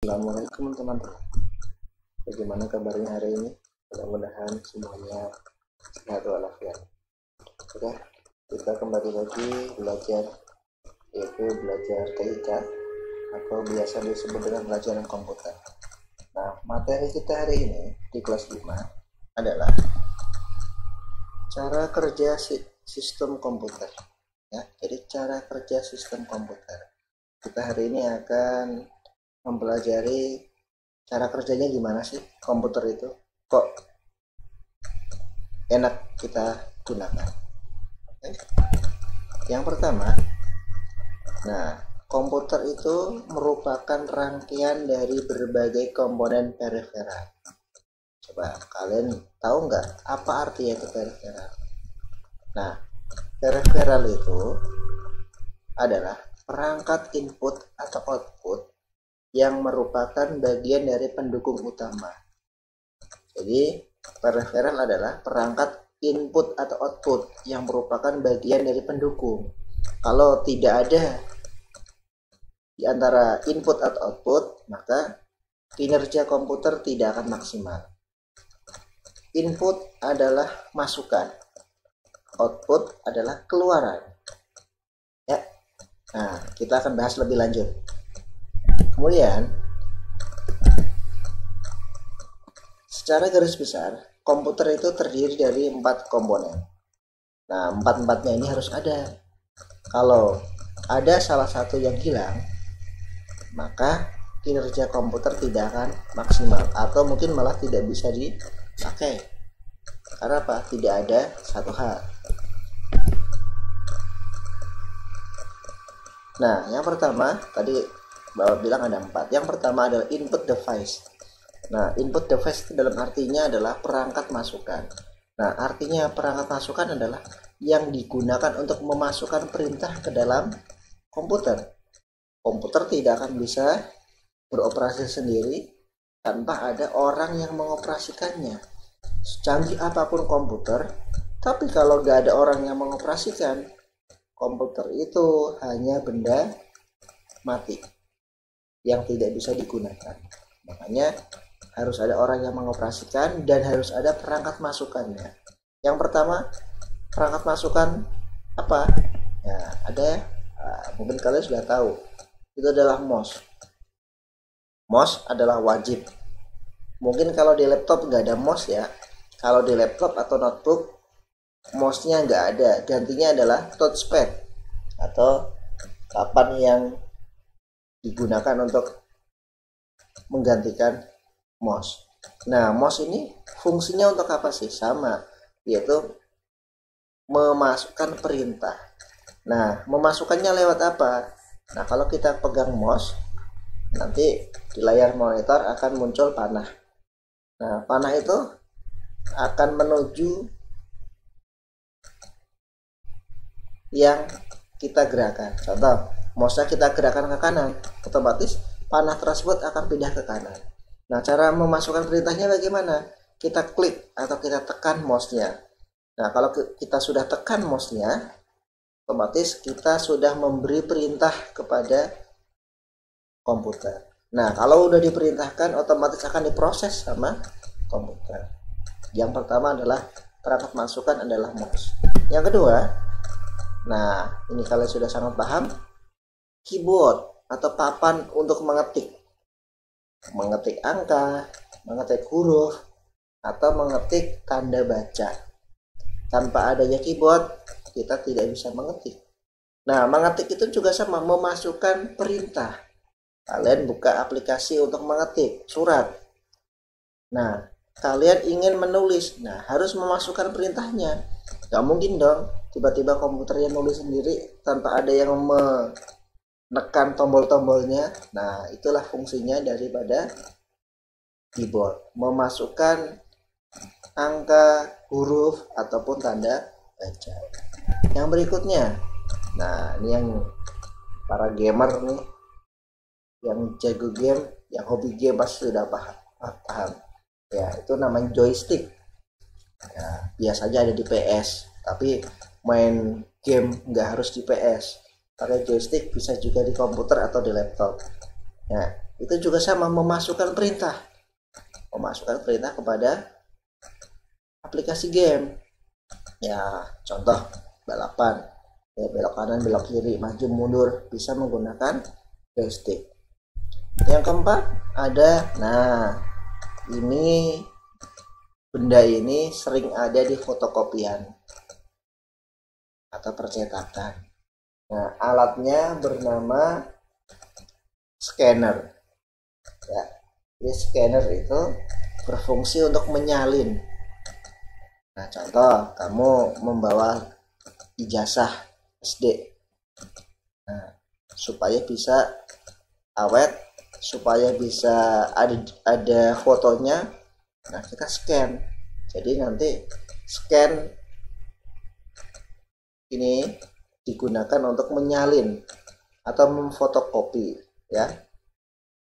Assalamualaikum teman-teman. Bagaimana kabarnya hari ini? Mudah-mudahan semuanya sehat walafiat. Oke, kita kembali lagi belajar, yaitu belajar TIK atau biasa disebut dengan pelajaran komputer. Nah, materi kita hari ini di kelas 5 adalah cara kerja sistem komputer. Ya, jadi cara kerja sistem komputer. Kita hari ini akan mempelajari cara kerjanya gimana sih komputer itu, kok enak kita gunakan. Oke. Yang pertama, nah, komputer itu merupakan rangkaian dari berbagai komponen periferal. Coba kalian tahu nggak apa artinya itu periferal? Nah, periferal itu adalah perangkat input atau output yang merupakan bagian dari pendukung utama. Jadi periferal adalah perangkat input atau output yang merupakan bagian dari pendukung. Kalau tidak ada di antara input atau output, maka kinerja komputer tidak akan maksimal. Input adalah masukan, output adalah keluaran. Ya. Nah, kita akan bahas lebih lanjut. Kemudian, secara garis besar, komputer itu terdiri dari 4 komponen. Nah, 4-4-nya ini harus ada. Kalau ada salah satu yang hilang, maka kinerja komputer tidak akan maksimal atau mungkin malah tidak bisa dipakai. Karena apa? Tidak ada satu hal. Nah, yang pertama tadi Bapak bilang ada 4. Yang pertama adalah input device. Nah, input device itu dalam artinya adalah perangkat masukan. Nah, artinya perangkat masukan adalah yang digunakan untuk memasukkan perintah ke dalam komputer. Komputer tidak akan bisa beroperasi sendiri tanpa ada orang yang mengoperasikannya. Secanggih apapun komputer, tapi kalau nggak ada orang yang mengoperasikan, komputer itu hanya benda mati yang tidak bisa digunakan. Makanya harus ada orang yang mengoperasikan dan harus ada perangkat masukannya. Yang pertama, perangkat masukan apa? Ya, ada mungkin kalian sudah tahu. Itu adalah mouse. Mouse adalah wajib. Mungkin kalau di laptop nggak ada mouse ya. Kalau di laptop atau notebook, mouse-nya nggak ada. Gantinya adalah touchpad atau papan yang digunakan untuk menggantikan mouse. Nah, mouse ini fungsinya untuk apa sih? Sama, yaitu memasukkan perintah. Nah, memasukkannya lewat apa? Nah, kalau kita pegang mouse, nanti di layar monitor akan muncul panah. Nah, panah itu akan menuju yang kita gerakan. Contoh, mouse-nya kita gerakan ke kanan, otomatis panah tersebut akan pindah ke kanan. Nah, cara memasukkan perintahnya bagaimana? Kita klik atau kita tekan mouse-nya. Nah, kalau kita sudah tekan mouse-nya, otomatis kita sudah memberi perintah kepada komputer. Nah, kalau udah diperintahkan, otomatis akan diproses sama komputer. Yang pertama adalah perangkat masukan adalah mouse. Yang kedua, nah ini kalian sudah sangat paham, keyboard atau papan untuk mengetik angka, mengetik huruf, atau mengetik tanda baca. Tanpa adanya keyboard, kita tidak bisa mengetik. Nah, mengetik itu juga sama, memasukkan perintah. Kalian buka aplikasi untuk mengetik surat. Nah, kalian ingin menulis, nah harus memasukkan perintahnya. Gak mungkin dong tiba-tiba komputernya nulis sendiri tanpa ada yang menekan tombol-tombolnya. Nah, itulah fungsinya daripada keyboard, memasukkan angka, huruf, ataupun tanda baca. Yang berikutnya, nah ini yang para gamer nih, yang jago game, yang hobi game pasti sudah paham. Ya, itu namanya joystick. Ya, biasanya ada di PS, tapi main game nggak harus di PS. Pakai joystick bisa juga di komputer atau di laptop. Nah, itu juga sama, memasukkan perintah kepada aplikasi game. Ya, contoh balapan, ya, belok kanan, belok kiri, maju mundur, bisa menggunakan joystick. Yang keempat ada, nah ini benda ini sering ada di fotokopian atau percetakan. Nah, alatnya bernama scanner. Ya, jadi scanner itu berfungsi untuk menyalin. Nah, contoh kamu membawa ijazah SD. Nah, supaya bisa awet, supaya bisa ada fotonya, nah kita scan. Jadi nanti scan ini digunakan untuk menyalin atau memfotokopi, ya,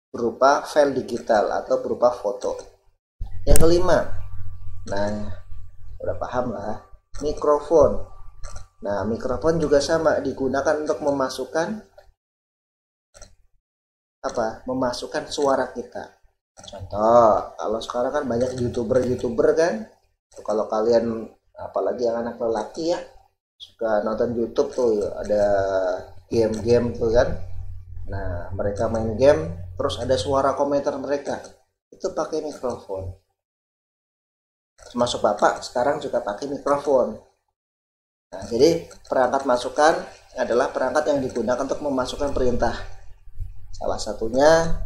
berupa file digital atau berupa foto. Yang kelima, nah udah paham lah, mikrofon. Nah, mikrofon juga sama, digunakan untuk memasukkan suara kita. Contoh, kalau sekarang kan banyak youtuber kan, kalau kalian apalagi yang anak lelaki ya suka nonton YouTube tuh, ada game-game tuh kan. Nah, mereka main game terus ada suara komentar mereka, itu pakai mikrofon. Termasuk Bapak sekarang juga pakai mikrofon. Nah, jadi perangkat masukan adalah perangkat yang digunakan untuk memasukkan perintah. Salah satunya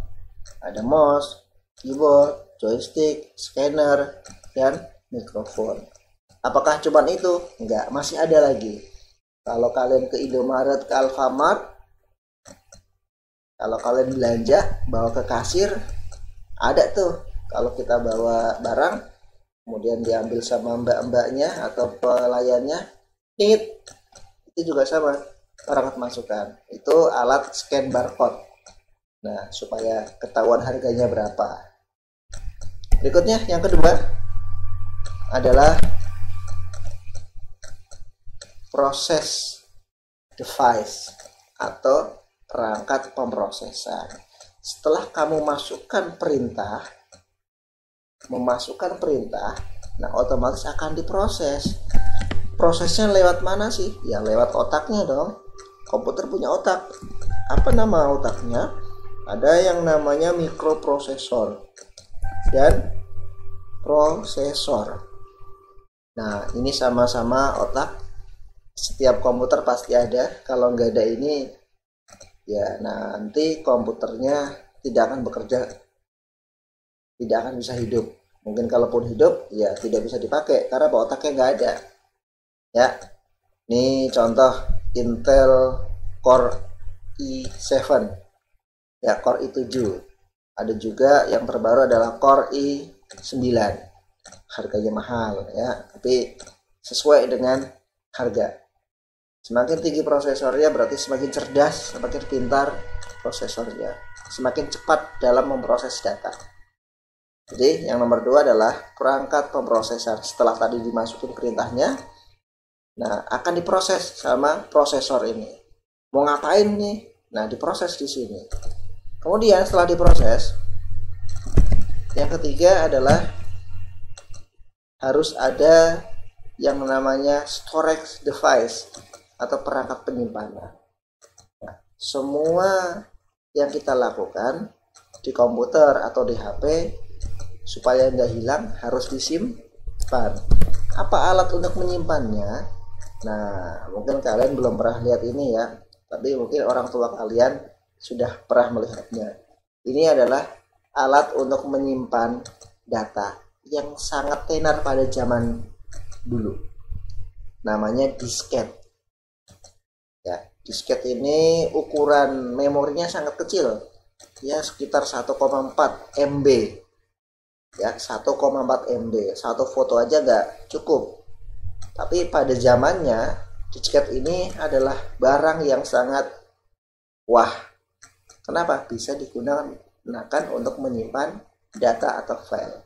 ada mouse, keyboard, joystick, scanner, dan mikrofon. Apakah cuma itu? Enggak, masih ada lagi. Kalau kalian ke Indomaret, ke Alfamart, kalau kalian belanja bawa ke kasir, ada tuh. Kalau kita bawa barang kemudian diambil sama mbak-mbaknya atau pelayannya, itu juga sama, perangkat masukan. Itu alat scan barcode. Nah, supaya ketahuan harganya berapa. Berikutnya yang kedua adalah proses device atau perangkat pemrosesan. Setelah kamu memasukkan perintah, nah otomatis akan diproses. Prosesnya lewat mana sih? Ya lewat otaknya dong. Komputer punya otak. Apa nama otaknya? Ada yang namanya mikroprosesor dan prosesor. Nah, ini sama-sama otak. Setiap komputer pasti ada. Kalau nggak ada ini, ya nanti komputernya tidak akan bekerja, tidak akan bisa hidup. Mungkin kalaupun hidup, ya tidak bisa dipakai karena otaknya nggak ada. Ya, ini contoh Intel Core i7, ya Core i7. Ada juga yang terbaru adalah Core i9. Harganya mahal ya, tapi sesuai dengan harga. Semakin tinggi prosesornya berarti semakin cerdas, semakin pintar prosesornya, semakin cepat dalam memproses data. Jadi yang nomor 2 adalah perangkat pemrosesan. Setelah tadi dimasukin perintahnya, nah akan diproses sama prosesor ini. Mau ngapain nih? Nah, diproses di sini. Kemudian setelah diproses, yang ketiga adalah harus ada yang namanya storage device atau perangkat penyimpanan. Nah, semua yang kita lakukan di komputer atau di HP supaya nggak hilang harus disimpan. Apa alat untuk menyimpannya? Nah, mungkin kalian belum pernah lihat ini ya, tapi mungkin orang tua kalian sudah pernah melihatnya. Ini adalah alat untuk menyimpan data yang sangat tenar pada zaman dulu. Namanya disket. Ya, disket ini ukuran memorinya sangat kecil. Ya, sekitar 1,4 MB. Ya, 1,4 MB. Satu foto aja nggak cukup. Tapi pada zamannya disket ini adalah barang yang sangat wah. Kenapa? Bisa digunakan untuk menyimpan data atau file.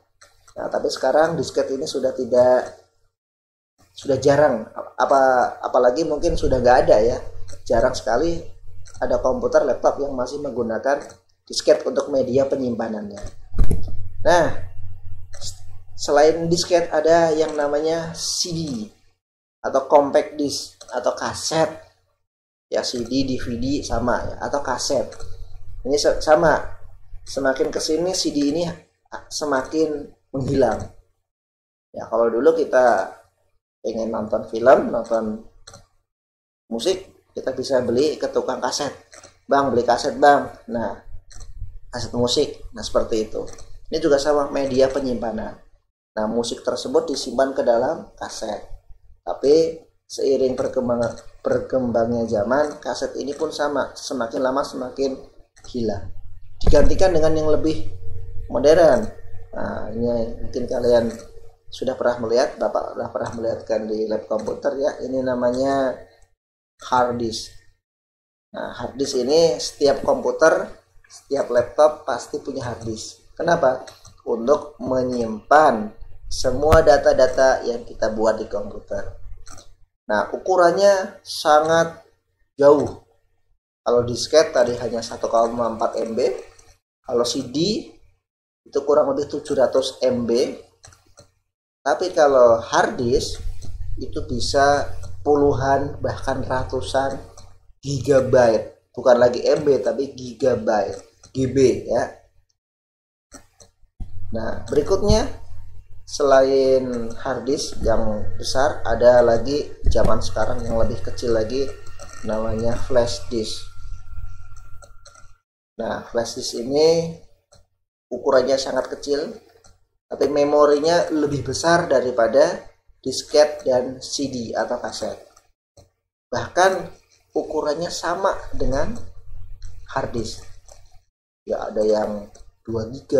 Nah, tapi sekarang disket ini sudah jarang. Apalagi mungkin sudah nggak ada ya. Jarang sekali ada komputer, laptop yang masih menggunakan disket untuk media penyimpanannya. Nah, selain disket ada yang namanya CD atau compact disc atau kaset. Ya, CD, DVD sama ya, atau kaset. Ini sama. Semakin kesini CD ini semakin menghilang. Ya, kalau dulu kita pengen nonton film, nonton musik, kita bisa beli ke tukang kaset. Bang, beli kaset bang. Nah, kaset musik. Nah, seperti itu. Ini juga sama, media penyimpanan. Nah, musik tersebut disimpan ke dalam kaset. Tapi seiring berkembangnya zaman, kaset ini pun sama, semakin lama semakin hilang. Digantikan dengan yang lebih modern. Nah, ini mungkin kalian sudah pernah melihat, Bapak sudah pernah melihatkan di lab komputer ya. Ini namanya hard disk. Nah, hard disk ini setiap komputer, setiap laptop pasti punya hard disk. Kenapa? Untuk menyimpan semua data-data yang kita buat di komputer. Nah, ukurannya sangat jauh. Kalau disket tadi hanya 1,4 MB. Kalau CD itu kurang lebih 700 MB. Tapi kalau hard disk itu bisa puluhan bahkan ratusan gigabyte. Bukan lagi MB tapi gigabyte. GB ya. Nah, berikutnya selain hard disk yang besar, ada lagi zaman sekarang yang lebih kecil lagi, namanya flash disk. Nah, flash disk ini ukurannya sangat kecil, tapi memorinya lebih besar daripada disket dan CD atau kaset. Bahkan ukurannya sama dengan hard disk. Ya, ada yang 2 GB,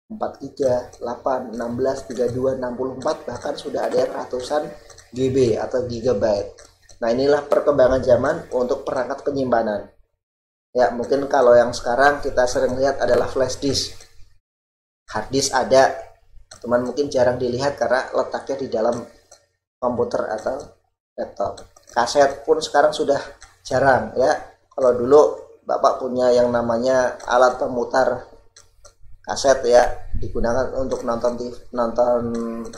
4 GB, 8, 16, 32, 64, bahkan sudah ada yang ratusan GB atau gigabyte. Nah, inilah perkembangan zaman untuk perangkat penyimpanan. Ya, mungkin kalau yang sekarang kita sering lihat adalah flash disk. Hard disk ada, cuman mungkin jarang dilihat karena letaknya di dalam komputer atau laptop. Kaset pun sekarang sudah jarang ya. Kalau dulu Bapak punya yang namanya alat pemutar kaset ya, digunakan untuk nonton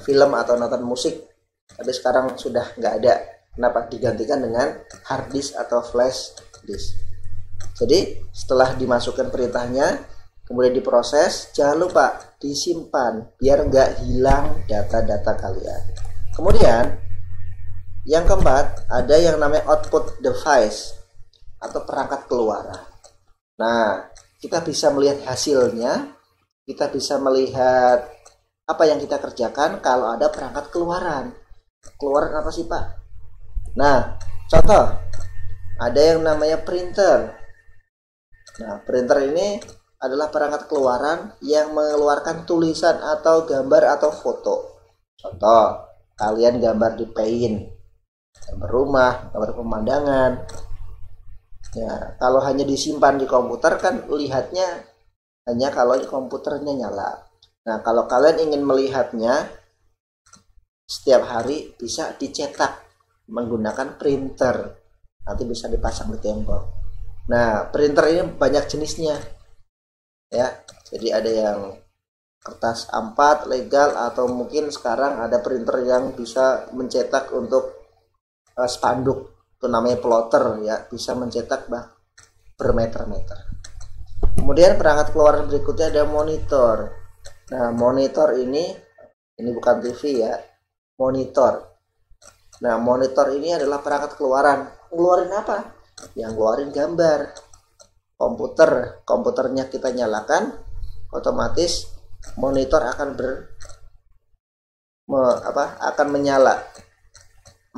film atau nonton musik. Tapi sekarang sudah nggak ada. Kenapa? Digantikan dengan hard disk atau flash disk. Jadi setelah dimasukkan perintahnya, kemudian diproses, jangan lupa disimpan biar nggak hilang data-data kalian. Kemudian yang keempat, ada yang namanya output device atau perangkat keluaran. Nah, kita bisa melihat hasilnya, kita bisa melihat apa yang kita kerjakan kalau ada perangkat keluaran. Keluaran apa sih, Pak? Nah, contoh, ada yang namanya printer. Nah, printer ini adalah perangkat keluaran yang mengeluarkan tulisan atau gambar atau foto. Contoh, kalian gambar di Paint, gambar rumah, gambar pemandangan. Ya, kalau hanya disimpan di komputer kan lihatnya hanya kalau komputernya nyala. Nah, kalau kalian ingin melihatnya setiap hari, bisa dicetak menggunakan printer. Nanti bisa dipasang di tembok. Nah, printer ini banyak jenisnya. Ya, jadi ada yang kertas A4 legal, atau mungkin sekarang ada printer yang bisa mencetak untuk spanduk. Itu namanya plotter ya, bisa mencetak bermeter-meter. Kemudian perangkat keluaran berikutnya ada monitor. Nah, monitor ini bukan TV ya, monitor. Nah, monitor ini adalah perangkat keluaran. Ngeluarin apa? Yang ngeluarin gambar. Komputernya kita nyalakan, otomatis monitor akan akan menyala,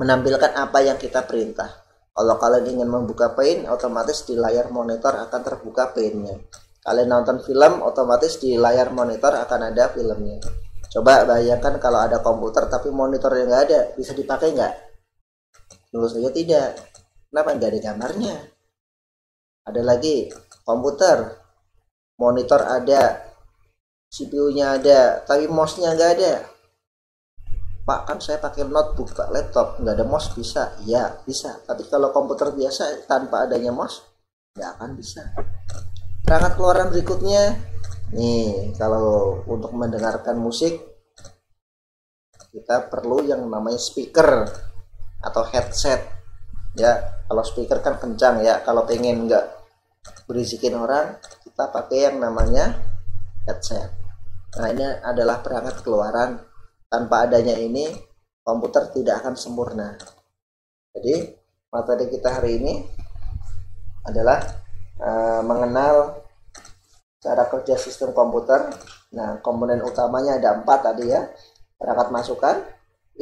menampilkan apa yang kita perintah. Kalau kalian ingin membuka Paint, otomatis di layar monitor akan terbuka Paint-nya. Kalian nonton film, otomatis di layar monitor akan ada filmnya. Coba bayangkan kalau ada komputer tapi monitornya nggak ada, bisa dipakai nggak? Tentu saja tidak. Kenapa? Nggak ada gambarnya. Ada lagi komputer, monitor ada, CPU-nya ada, tapi mouse-nya nggak ada. Pak, kan saya pakai notebook, Pak, laptop, nggak ada mouse bisa? Ya, bisa. Tapi kalau komputer biasa tanpa adanya mouse, nggak akan bisa. Perangkat keluaran berikutnya nih, kalau untuk mendengarkan musik kita perlu yang namanya speaker atau headset ya. Kalau speaker kan kencang ya, kalau pengen nggak berisikin orang kita pakai yang namanya headset. Nah, ini adalah perangkat keluaran. Tanpa adanya ini komputer tidak akan sempurna. Jadi materi kita hari ini adalah mengenal cara kerja sistem komputer. Nah, komponen utamanya ada 4 tadi ya. Perangkat masukan,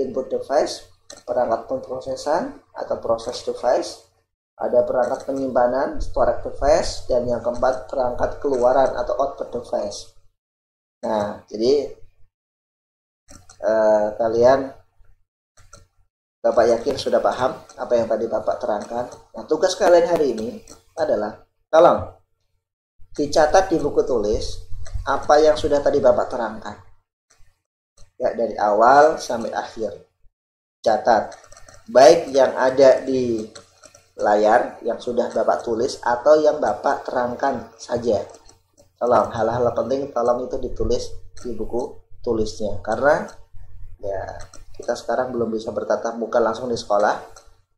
input device, perangkat pemrosesan atau process device, ada perangkat penyimpanan, storage device, dan yang keempat perangkat keluaran atau output device. Nah, jadi kalian, Bapak yakin sudah paham apa yang tadi Bapak terangkan. Nah, tugas kalian hari ini adalah tolong dicatat di buku tulis apa yang sudah tadi Bapak terangkan ya, dari awal sampai akhir. Catat baik yang ada di layar yang sudah Bapak tulis atau yang Bapak terangkan saja. Tolong hal-hal penting tolong itu ditulis di buku tulisnya, karena ya kita sekarang belum bisa bertatap muka langsung di sekolah.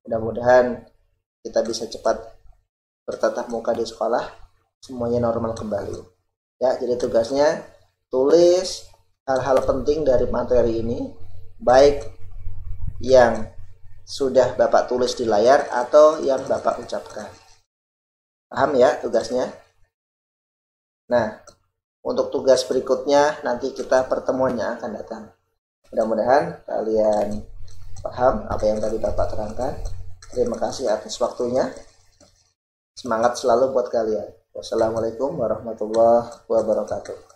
Mudah-mudahan kita bisa cepat bertatap muka di sekolah, semuanya normal kembali ya. Jadi tugasnya tulis hal-hal penting dari materi ini, baik yang sudah Bapak tulis di layar atau yang Bapak ucapkan. Paham ya tugasnya? Nah, untuk tugas berikutnya nanti kita pertemuannya akan datang. Mudah-mudahan kalian paham apa yang tadi Bapak terangkan. Terima kasih atas waktunya. Semangat selalu buat kalian. Wassalamualaikum warahmatullahi wabarakatuh.